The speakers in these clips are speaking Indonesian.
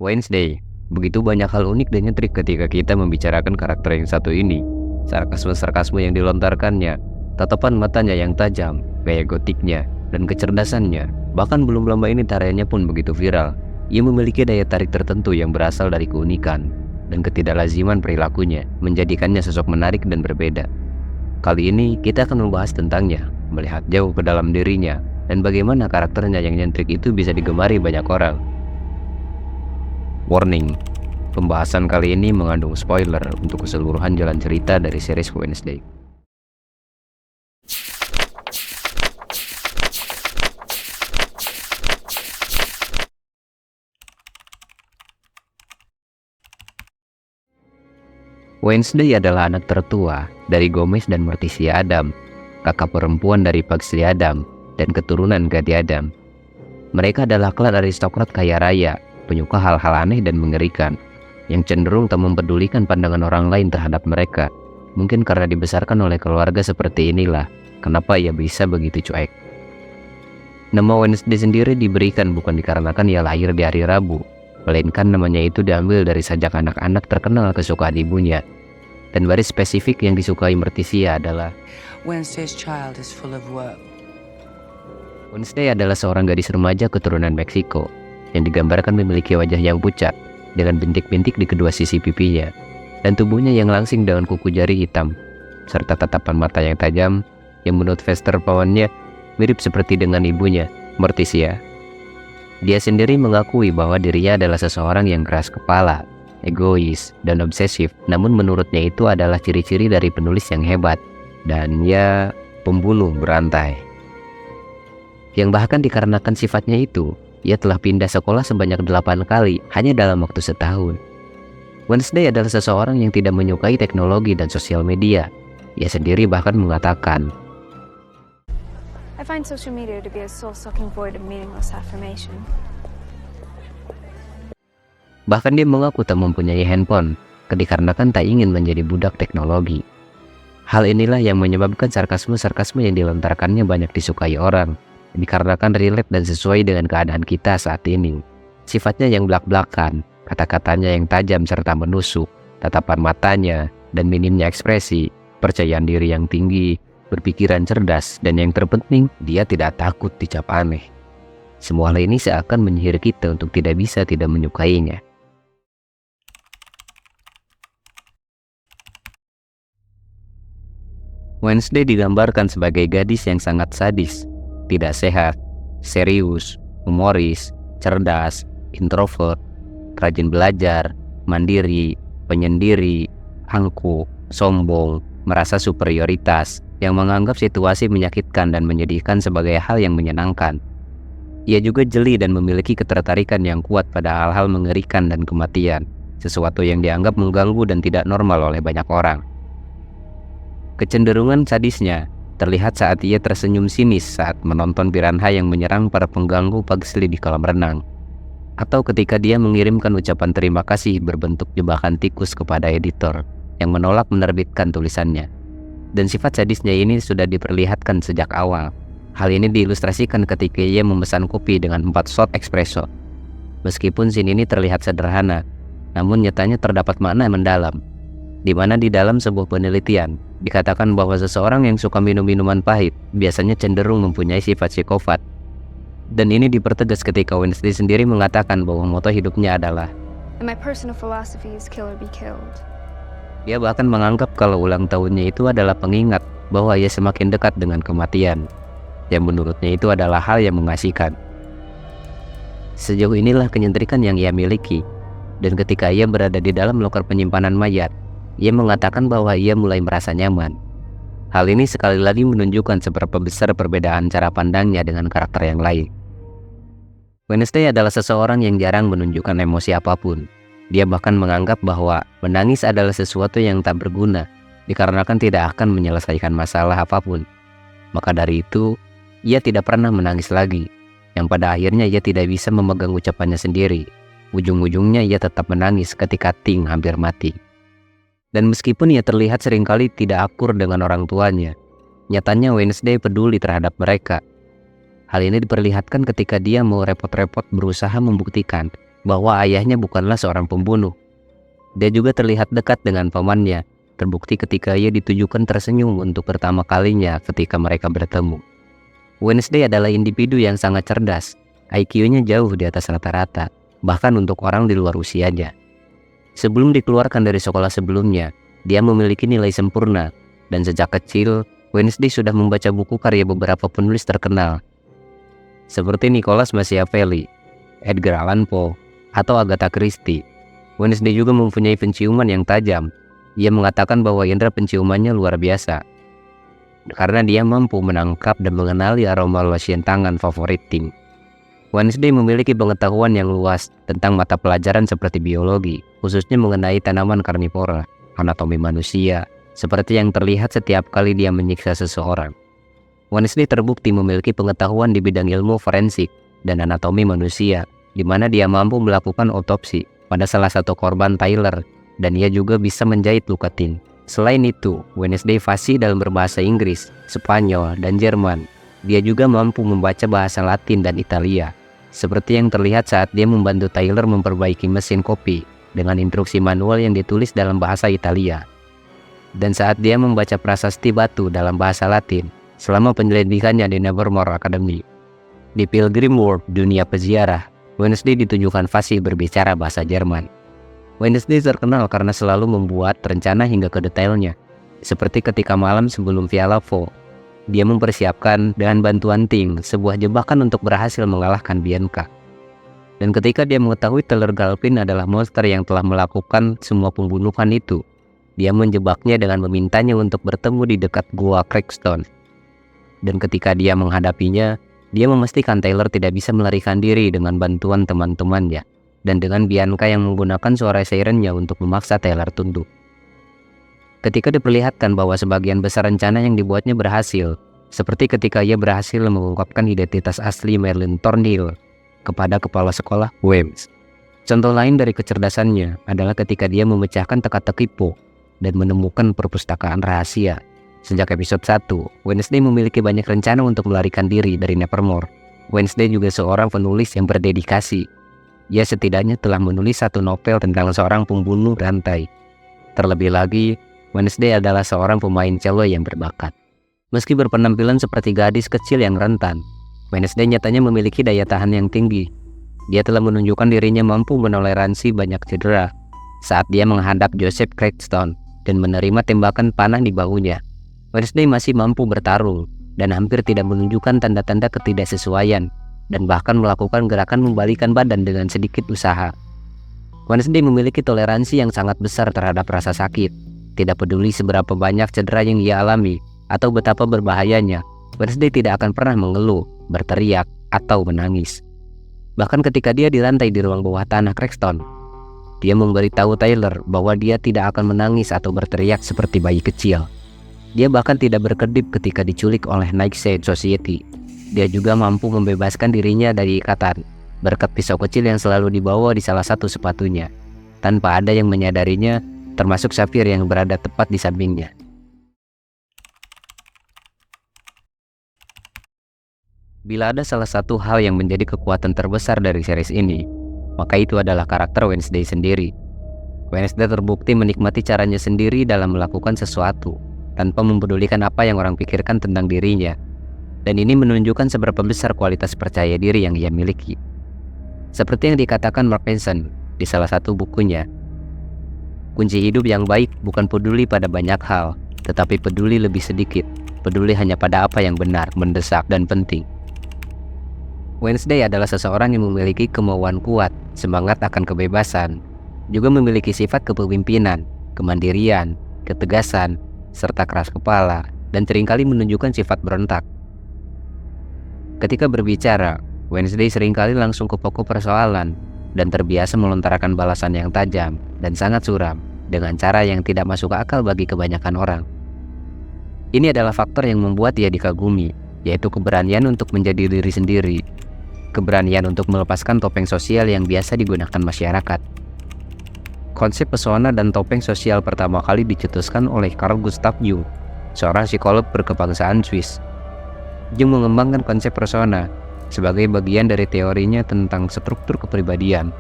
Wednesday, begitu banyak hal unik dan nyentrik ketika kita membicarakan karakter yang satu ini. Sarkasme-sarkasme yang dilontarkannya, tatapan matanya yang tajam, gaya gotiknya, dan kecerdasannya. Bahkan belum lama ini tariannya pun begitu viral. Ia memiliki daya tarik tertentu yang berasal dari keunikan dan ketidaklaziman perilakunya, menjadikannya sosok menarik dan berbeda. Kali ini kita akan membahas tentangnya, melihat jauh ke dalam dirinya, dan bagaimana karakternya yang nyentrik itu bisa digemari banyak orang. Warning, pembahasan kali ini mengandung spoiler untuk keseluruhan jalan cerita dari series Wednesday. Wednesday adalah anak tertua dari Gomez dan Morticia Adam, kakak perempuan dari Pugsley Adam, dan keturunan Gaddy Adam. Mereka adalah klan aristokrat kaya raya, penyuka hal-hal aneh dan mengerikan, yang cenderung tak mempedulikan pandangan orang lain terhadap mereka. Mungkin karena dibesarkan oleh keluarga seperti inilah, kenapa ia bisa begitu cuek. Nama Wednesday sendiri diberikan bukan dikarenakan ia lahir di hari Rabu, melainkan namanya itu diambil dari sajak anak-anak terkenal kesukaan ibunya. Dan baris spesifik yang disukai Morticia adalah Wednesday's child is full of work. Wednesday adalah seorang gadis remaja keturunan Meksiko yang digambarkan memiliki wajah yang pucat dengan bintik-bintik di kedua sisi pipinya dan tubuhnya yang langsing dengan kuku jari hitam serta tatapan mata yang tajam yang menurut Vester pawannya mirip seperti dengan ibunya, Morticia. Dia sendiri mengakui bahwa dirinya adalah seseorang yang keras kepala, egois, dan obsesif, namun menurutnya itu adalah ciri-ciri dari penulis yang hebat dan ya pembunuh berantai. Yang bahkan dikarenakan sifatnya itu, ia telah pindah sekolah sebanyak 8 kali hanya dalam waktu setahun. Wednesday adalah seseorang yang tidak menyukai teknologi dan sosial media. Ia sendiri bahkan mengatakan, I find social media to be a soul-sucking void of meaningless affirmation. Bahkan dia mengaku tak mempunyai handphone, dikarenakan tak ingin menjadi budak teknologi. Hal inilah yang menyebabkan sarkasme-sarkasme yang dilontarkannya banyak disukai orang, dikarenakan relate dan sesuai dengan keadaan kita saat ini. Sifatnya yang belak-belakan, kata-katanya yang tajam serta menusuk, tatapan matanya, dan minimnya ekspresi, percayaan diri yang tinggi, berpikiran cerdas, dan yang terpenting, dia tidak takut dicap aneh. Semua hal ini seakan menyihir kita untuk tidak bisa tidak menyukainya. Wednesday digambarkan sebagai gadis yang sangat sadis, tidak sehat, serius, humoris, cerdas, introvert, rajin belajar, mandiri, penyendiri, angkuh, sombong, merasa superioritas, yang menganggap situasi menyakitkan dan menyedihkan sebagai hal yang menyenangkan. Ia juga jeli dan memiliki ketertarikan yang kuat pada hal-hal mengerikan dan kematian, sesuatu yang dianggap mengganggu dan tidak normal oleh banyak orang. Kecenderungan sadisnya terlihat saat ia tersenyum sinis saat menonton piranha yang menyerang para pengganggu Pugsley di kolam renang, atau ketika dia mengirimkan ucapan terima kasih berbentuk jebakan tikus kepada editor yang menolak menerbitkan tulisannya. Dan sifat sadisnya ini sudah diperlihatkan sejak awal. Hal ini diilustrasikan ketika ia memesan kopi dengan 4 shot espresso. Meskipun scene ini terlihat sederhana, namun nyatanya terdapat makna mendalam, di mana di dalam sebuah penelitian dikatakan bahwa seseorang yang suka minum minuman pahit biasanya cenderung mempunyai sifat psikopat. Dan ini dipertegas ketika Wednesday sendiri mengatakan bahwa moto hidupnya adalah And my personal philosophy is kill or be killed. Dia bahkan menganggap kalau ulang tahunnya itu adalah pengingat bahwa ia semakin dekat dengan kematian, yang menurutnya itu adalah hal yang mengasihkan. Sejauh inilah kenyentrikan yang ia miliki, dan ketika ia berada di dalam loker penyimpanan mayat, ia mengatakan bahwa ia mulai merasa nyaman. Hal ini sekali lagi menunjukkan seberapa besar perbedaan cara pandangnya dengan karakter yang lain. Wednesday adalah seseorang yang jarang menunjukkan emosi apapun. Dia bahkan menganggap bahwa menangis adalah sesuatu yang tak berguna, dikarenakan tidak akan menyelesaikan masalah apapun. Maka dari itu, ia tidak pernah menangis lagi, yang pada akhirnya ia tidak bisa memegang ucapannya sendiri. Ujung-ujungnya ia tetap menangis ketika Ting hampir mati. Dan meskipun ia terlihat seringkali tidak akur dengan orang tuanya, nyatanya Wednesday peduli terhadap mereka. Hal ini diperlihatkan ketika dia mau repot-repot berusaha membuktikan bahwa ayahnya bukanlah seorang pembunuh. Dia juga terlihat dekat dengan pamannya, terbukti ketika ia ditujukan tersenyum untuk pertama kalinya ketika mereka bertemu. Wednesday adalah individu yang sangat cerdas, IQ-nya jauh di atas rata-rata, bahkan untuk orang di luar usianya. Sebelum dikeluarkan dari sekolah sebelumnya, dia memiliki nilai sempurna, dan sejak kecil, Wednesday sudah membaca buku karya beberapa penulis terkenal, seperti Nicholas Machiavelli, Edgar Allan Poe, atau Agatha Christie. Wednesday juga mempunyai penciuman yang tajam. Ia mengatakan bahwa indera penciumannya luar biasa, karena dia mampu menangkap dan mengenali aroma lotion tangan favorit Tim. Wednesday memiliki pengetahuan yang luas tentang mata pelajaran seperti biologi, khususnya mengenai tanaman karnivora, anatomi manusia, seperti yang terlihat setiap kali dia menyiksa seseorang. Wednesday terbukti memiliki pengetahuan di bidang ilmu forensik dan anatomi manusia, di mana dia mampu melakukan otopsi pada salah satu korban Tyler, dan ia juga bisa menjahit luka Tim. Selain itu, Wednesday fasih dalam berbahasa Inggris, Spanyol, dan Jerman. Dia juga mampu membaca bahasa Latin dan Italia, seperti yang terlihat saat dia membantu Tyler memperbaiki mesin kopi dengan instruksi manual yang ditulis dalam bahasa Italia. Dan saat dia membaca prasasti batu dalam bahasa Latin selama penyelidikannya di Nevermore Academy. Di Pilgrim World, dunia peziarah, Wednesday ditunjukkan fasih berbicara bahasa Jerman. Wednesday terkenal karena selalu membuat rencana hingga ke detailnya, seperti ketika malam sebelum Via Lavo, dia mempersiapkan dengan bantuan Tim sebuah jebakan untuk berhasil mengalahkan Bianca. Dan ketika dia mengetahui Tyler Galpin adalah monster yang telah melakukan semua pembunuhan itu, dia menjebaknya dengan memintanya untuk bertemu di dekat gua Craigstone. Dan ketika dia menghadapinya, dia memastikan Tyler tidak bisa melarikan diri dengan bantuan teman-temannya, dan dengan Bianca yang menggunakan suara sirennya untuk memaksa Tyler tunduk. Ketika diperlihatkan bahwa sebagian besar rencana yang dibuatnya berhasil, seperti ketika ia berhasil mengungkapkan identitas asli Marilyn Thornhill kepada kepala sekolah Weems. Contoh lain dari kecerdasannya adalah ketika dia memecahkan teka-teki Poe dan menemukan perpustakaan rahasia. Sejak episode 1, Wednesday memiliki banyak rencana untuk melarikan diri dari Nevermore. Wednesday juga seorang penulis yang berdedikasi. Ia setidaknya telah menulis satu novel tentang seorang pembunuh berantai. Terlebih lagi, Wednesday adalah seorang pemain cello yang berbakat. Meski berpenampilan seperti gadis kecil yang rentan, Wednesday nyatanya memiliki daya tahan yang tinggi. Dia telah menunjukkan dirinya mampu menoleransi banyak cedera saat dia menghadap Joseph Craigstone dan menerima tembakan panah di bahunya. Wednesday masih mampu bertarung dan hampir tidak menunjukkan tanda-tanda ketidaksesuaian, dan bahkan melakukan gerakan membalikan badan dengan sedikit usaha. Wednesday memiliki toleransi yang sangat besar terhadap rasa sakit. Tidak peduli seberapa banyak cedera yang ia alami atau betapa berbahayanya, Wednesday tidak akan pernah mengeluh, berteriak, atau menangis. Bahkan ketika dia dilantai di ruang bawah tanah Craigstone, dia memberitahu Tyler bahwa dia tidak akan menangis atau berteriak seperti bayi kecil. Dia bahkan tidak berkedip ketika diculik oleh Nightshade Society. Dia juga mampu membebaskan dirinya dari ikatan berkat pisau kecil yang selalu dibawa di salah satu sepatunya, tanpa ada yang menyadarinya, termasuk Sapphire yang berada tepat di sampingnya. Bila ada salah satu hal yang menjadi kekuatan terbesar dari series ini, maka itu adalah karakter Wednesday sendiri. Wednesday terbukti menikmati caranya sendiri dalam melakukan sesuatu, tanpa mempedulikan apa yang orang pikirkan tentang dirinya. Dan ini menunjukkan seberapa besar kualitas percaya diri yang ia miliki. Seperti yang dikatakan Mark Manson di salah satu bukunya, kunci hidup yang baik bukan peduli pada banyak hal, tetapi peduli lebih sedikit, peduli hanya pada apa yang benar, mendesak, dan penting. Wednesday adalah seseorang yang memiliki kemauan kuat, semangat akan kebebasan, juga memiliki sifat kepemimpinan, kemandirian, ketegasan, serta keras kepala, dan seringkali menunjukkan sifat berontak. Ketika berbicara, Wednesday seringkali langsung ke pokok persoalan dan terbiasa melontarkan balasan yang tajam dan sangat suram dengan cara yang tidak masuk akal bagi kebanyakan orang. Ini adalah faktor yang membuat ia dikagumi, yaitu keberanian untuk menjadi diri sendiri, keberanian untuk melepaskan topeng sosial yang biasa digunakan masyarakat. Konsep pesona dan topeng sosial pertama kali dicetuskan oleh Carl Gustav Jung, seorang psikolog berkebangsaan Swiss. Jung mengembangkan konsep persona sebagai bagian dari teorinya tentang struktur kepribadian,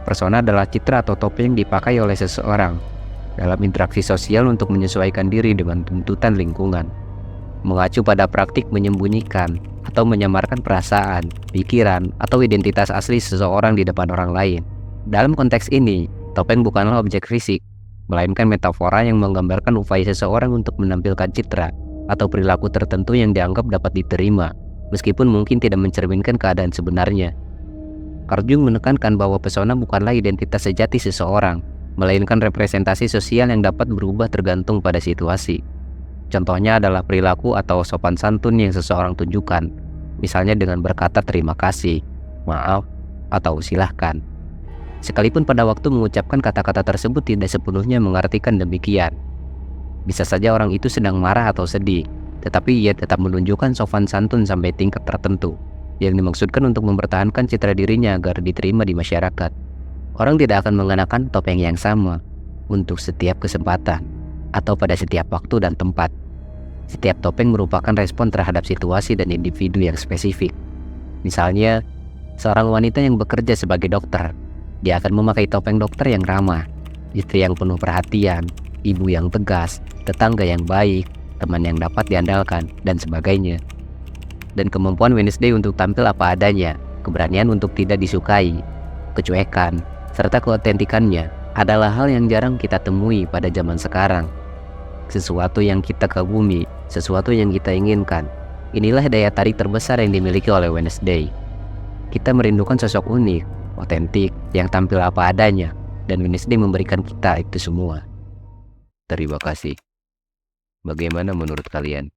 Persona adalah citra atau topeng yang dipakai oleh seseorang dalam interaksi sosial untuk menyesuaikan diri dengan tuntutan lingkungan, mengacu pada praktik menyembunyikan atau menyamarkan perasaan, pikiran, atau identitas asli seseorang di depan orang lain. Dalam konteks ini, topeng bukanlah objek fisik, melainkan metafora yang menggambarkan upaya seseorang untuk menampilkan citra atau perilaku tertentu yang dianggap dapat diterima, meskipun mungkin tidak mencerminkan keadaan sebenarnya. Carl Jung menekankan bahwa pesona bukanlah identitas sejati seseorang, melainkan representasi sosial yang dapat berubah tergantung pada situasi. Contohnya adalah perilaku atau sopan santun yang seseorang tunjukkan, misalnya dengan berkata terima kasih, maaf, atau silahkan. Sekalipun pada waktu mengucapkan kata-kata tersebut tidak sepenuhnya mengartikan demikian. Bisa saja orang itu sedang marah atau sedih, tetapi ia tetap menunjukkan sopan santun sampai tingkat tertentu, yang dimaksudkan untuk mempertahankan citra dirinya agar diterima di masyarakat. Orang tidak akan mengenakan topeng yang sama untuk setiap kesempatan atau pada setiap waktu dan tempat. Setiap topeng merupakan respon terhadap situasi dan individu yang spesifik. Misalnya, seorang wanita yang bekerja sebagai dokter, dia akan memakai topeng dokter yang ramah, istri yang penuh perhatian, ibu yang tegas, tetangga yang baik, teman yang dapat diandalkan, dan sebagainya. Dan kemampuan Wednesday untuk tampil apa adanya, keberanian untuk tidak disukai, kecuekan, serta keotentikannya adalah hal yang jarang kita temui pada zaman sekarang. Sesuatu yang kita kagumi, sesuatu yang kita inginkan. Inilah daya tarik terbesar yang dimiliki oleh Wednesday. Kita merindukan sosok unik, otentik, yang tampil apa adanya, dan Wednesday memberikan kita itu semua. Terima kasih. Bagaimana menurut kalian?